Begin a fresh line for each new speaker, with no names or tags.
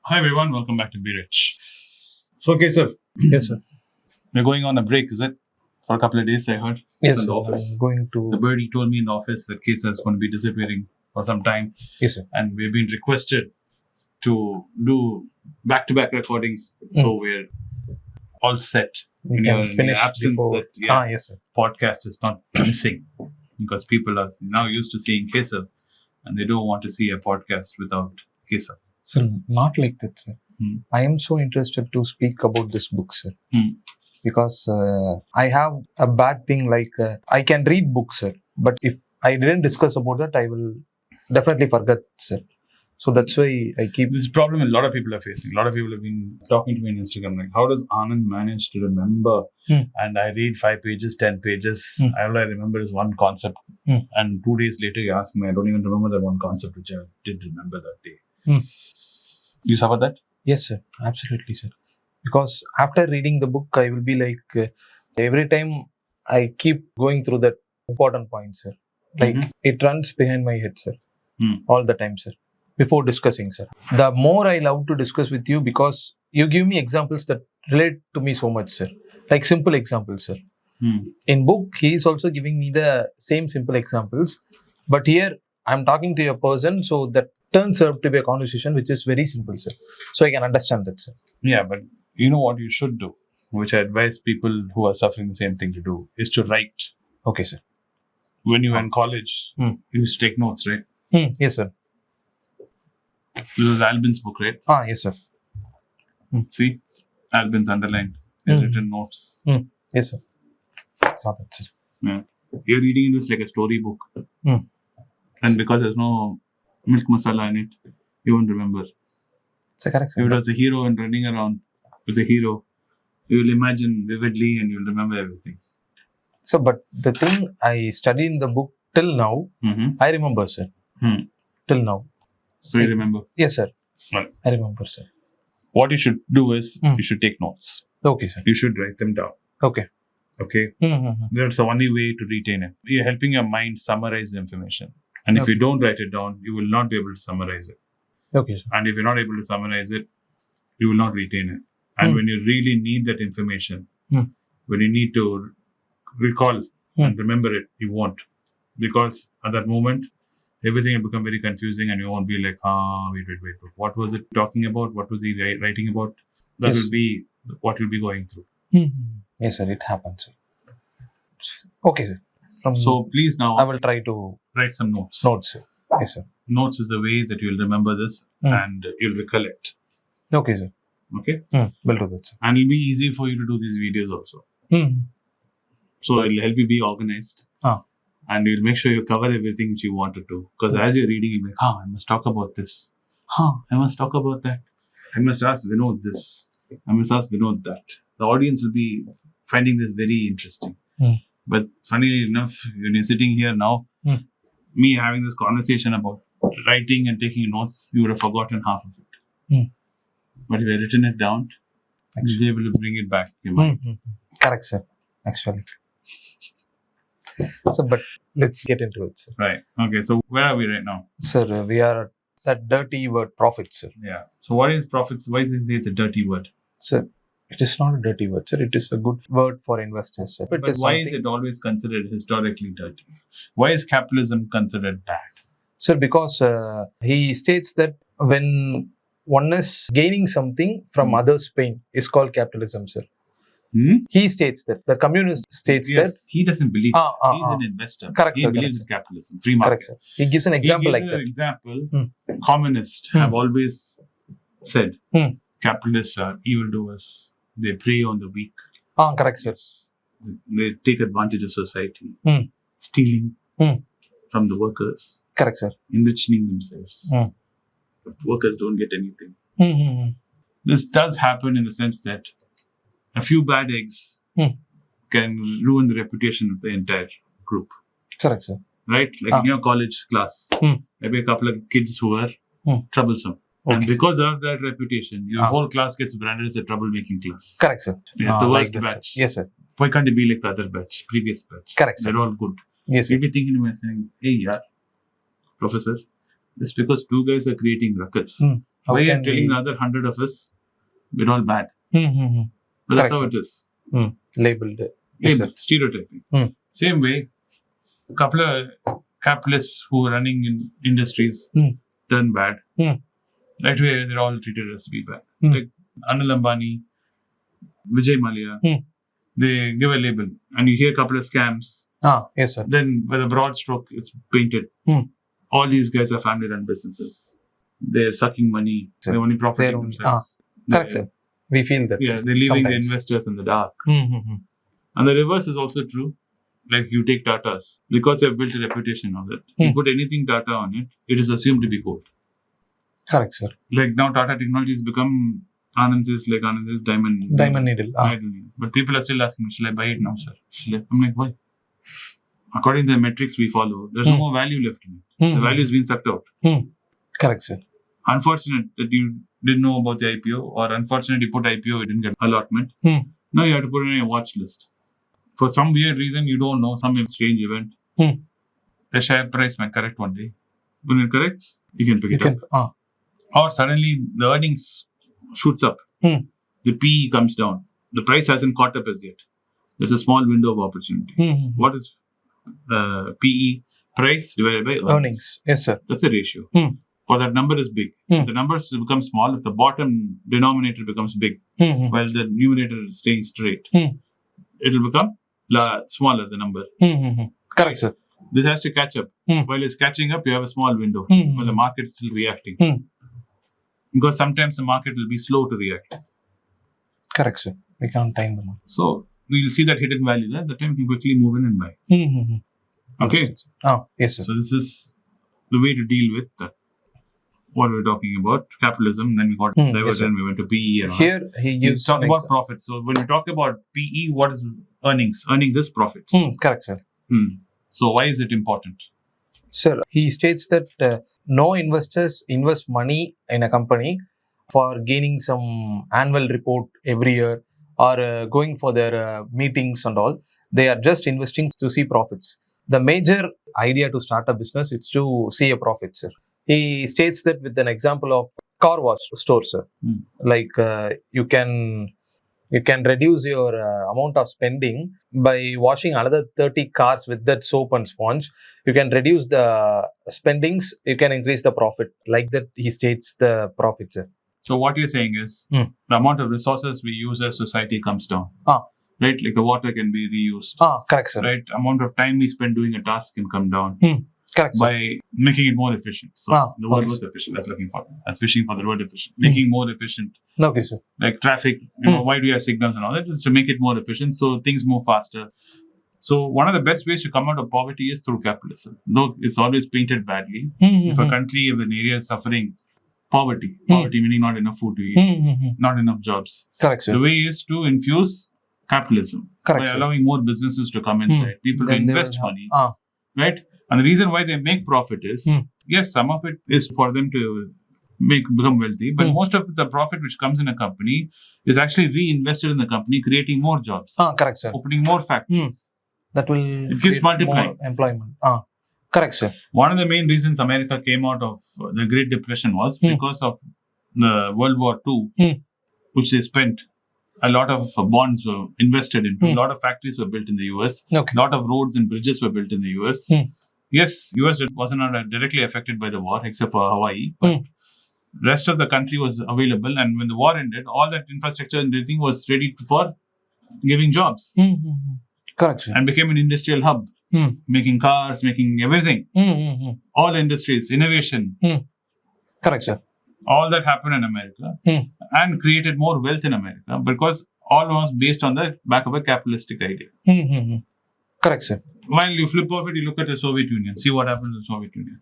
Hi everyone, welcome back to Be Rich. So Keshav,
Yes, sir.
we're going on a break, is it? For a couple of days, I heard.
Yes,
In
sir.
the office.
I'm going to.
The birdie told me in the office that Keshav is going to be disappearing for some time,
Yes, sir.
and we've been requested to do back-to-back recordings. So we're all set.
We
In
can
your
finish
absence,
before.
that
Yes, sir.
podcast is not missing because people are now used to seeing Keshav, and they don't want to see a podcast without Keshav.
So, not like that, sir. I am so interested to speak about this book, sir. Because I have a bad thing like I can read books, sir. But if I didn't discuss about that, I will definitely forget, sir. So that's why I keep.
This problem a lot of people are facing. A lot of people have been talking to me on Instagram, like, how does Anand manage to remember? And I read 5 pages, 10 pages. All I remember is one concept. And 2 days later, you ask me, I don't even remember that one concept which I did remember that day. You suffer that?
Yes, sir. Absolutely, sir. Because after reading the book, I will be like, every time I keep going through that important point, sir. Like, it runs behind my head, sir. All the time, sir. Before discussing, sir. The more I love to discuss with you because you give me examples that relate to me so much, sir. Like simple examples, sir. In book, he is also giving me the same simple examples. But here, I'm talking to a person, so that turns out to be a conversation which is very simple, sir. So I can understand that, sir.
Yeah, but you know what you should do, which I advise people who are suffering the same thing to do, is to write.
Okay, sir.
When you were in college, you used to take notes, right?
Yes, sir.
This was Albin's book, right?
Yes, sir.
See? Albin's underlined. His written notes.
Yes, sir. Saw that, sir.
Yeah. You're reading this like a storybook. And because there's no milk masala in it, you won't remember.
It's correct, sir.
If it was a hero and running around with a hero, you will imagine vividly and you'll remember everything.
So, but the thing I study in the book till now, I remember, sir. Till now.
So you remember?
Yes, sir.
Right.
I remember, sir.
What you should do is, you should take notes.
Okay, sir.
You should write them down.
Okay.
Okay? That's the only way to retain it. You're helping your mind summarize the information. And if you don't write it down, you will not be able to summarize it.
Okay, sir.
And if you're not able to summarize it, you will not retain it. And when you really need that information, when you need to recall and remember it, you won't. Because at that moment, everything will become very confusing and you won't be like, wait. What was it talking about? What was he writing about? That will be what you'll be going through.
Yes, sir. It happens, sir. Okay, sir.
So please now,
I will try to
write some notes.
Notes, sir. Yes, sir.
Notes is the way that you'll remember this and you'll recollect.
Okay, sir.
Okay?
Will do that, sir.
And it'll be easy for you to do these videos also. So it'll help you be organized. And you'll make sure you cover everything which you wanted to. Because as you're reading, you'll be like, I must talk about this. I must talk about that. I must ask Vinod this. I must ask Vinod that. The audience will be finding this very interesting. But funny enough, when you're sitting here now, me having this conversation about writing and taking notes, you would have forgotten half of it. But if you had written it down, you'll be able to bring it back to your mind.
Correct, sir. Actually. So, but let's get into it, sir.
Right. Okay. So where are we right now?
Sir, we are at that dirty word profit, sir.
Yeah. So what is profits? Why is it it's a dirty word?
Sir, it is not a dirty word, sir. It is a good word for investors, sir.
But why is it always considered historically dirty? Why is capitalism considered bad?
Sir, because he states that when one is gaining something from others' pain is called capitalism, sir. He states that. The communist states that.
He doesn't believe he's an investor.
Correct,
he
sir.
believes in capitalism, free market.
Correct, sir. He gives an example like that.
Example, communists have always said capitalists are evildoers. They prey on the weak.
Correct, sir.
They take advantage of society. Stealing from the workers.
Correct, sir.
Enriching themselves. But workers don't get anything. This does happen in the sense that a few bad eggs can ruin the reputation of the entire group.
Correct, sir.
Right? Like in your college class, maybe a couple of kids who are troublesome.
Okay,
and because of that reputation, your whole class gets branded as a troublemaking class.
Correct, sir.
It's the worst
like that,
batch.
Sir. Yes, sir.
Why can't it be like the other batch, previous batch?
Correct, sir.
They're all good.
Yes, sir.
You'll be thinking to myself, hey, yeah, professor, just because two guys are creating ruckus Why are you telling the other 100 of us we're all bad? But that's how it is.
Labeled.
Stereotyping. Same way, a couple of capitalists who are running in industries turn bad. Right way, they're all treated as to be bad. Like Anand Ambani, Vijay Mallya, they give a label and you hear a couple of scams.
Yes, sir.
Then with a broad stroke, it's painted. All these guys are family-run businesses. They're sucking money. They're only profiting themselves.
Correct, sir. We feel that.
Yeah, they're leaving the investors in the dark. And the reverse is also true. Like you take Tatas. Because they've built a reputation on it. You put anything Tata on it, it is assumed to be gold.
Correct, sir.
Like now Tata Technology has become Anand's diamond needle. But people are still asking, shall I buy it now, sir? I'm like, why? According to the metrics we follow, there's no more value left in it. The value has been sucked out.
Correct, sir.
Unfortunate that you didn't know about the IPO, or unfortunate you put IPO, you didn't get allotment. Now you have to put it on your watch list. For some weird reason, you don't know, some strange event, the share price might correct one day. When it corrects, you can pick it up. Or suddenly the earnings shoots up. The PE comes down. The price hasn't caught up as yet. There's a small window of opportunity. What is PE? Price divided by earnings.
Yes, sir.
That's the ratio. For that number is big. If the numbers become small, if the bottom denominator becomes big, while the numerator is staying straight, it will become smaller, the number.
Correct, sir.
This has to catch up. While it's catching up, you have a small window while the market is still reacting. Because sometimes the market will be slow to react.
Correct, sir. We can't time the market.
So, we'll see that hidden value there. At that time, we can quickly move in and buy. Okay?
Yes, sir.
So, this is the way to deal with what we're talking about, capitalism. Then we got diverted and we went to PE. And
here, he gives
talk about profits. So, when we talk about PE, what is earnings? Earnings is profits.
Correct, sir.
So, why is it important?
Sir, he states that no investors invest money in a company for gaining some annual report every year or going for their meetings and all. They are just investing to see profits. The major idea to start a business is to see a profit, sir. He states that with an example of car wash store, sir. Like you can reduce your amount of spending by washing another 30 cars with that soap and sponge. You can reduce the spendings, you can increase the profit. Like that, he states the profit, sir.
So what you're saying is the amount of resources we use as society comes down. Right? Like the water can be reused.
Correct, sir.
Right? Amount of time we spend doing a task can come down.
Correct,
by making it more efficient. So the word was efficient. That's looking for. That's fishing for the word efficient. Making more efficient.
Okay, sir.
Like traffic, why do you have signals and all that? It's to make it more efficient so things move faster. So one of the best ways to come out of poverty is through capitalism. Though it's always painted badly. If a country, if an area is suffering poverty meaning not enough food to eat, not enough jobs.
Correct, sir.
The way is to infuse capitalism.
Correct,
by
sir.
Allowing more businesses to come inside. People to invest money. Right? And the reason why they make profit is, yes, some of it is for them to become wealthy, but most of the profit which comes in a company is actually reinvested in the company, creating more jobs.
Correct, sir.
Opening more factories.
That will
it keeps multiplying.
More employment. Correct, sir.
One of the main reasons America came out of the Great Depression was because of the World War II, which they spent. A lot of bonds were invested into. A lot of factories were built in the US. A lot of roads and bridges were built in the US. Yes, US wasn't directly affected by the war except for Hawaii. But rest of the country was available. And when the war ended, all that infrastructure and everything was ready for giving jobs.
Correct, sir.
And became an industrial hub. Making cars, making everything. All industries, innovation.
Correct, sir.
All that happened in America and created more wealth in America because all was based on the back of a capitalistic idea.
Correct, sir.
While you flip over it, you look at the Soviet Union. See what happened to the Soviet Union.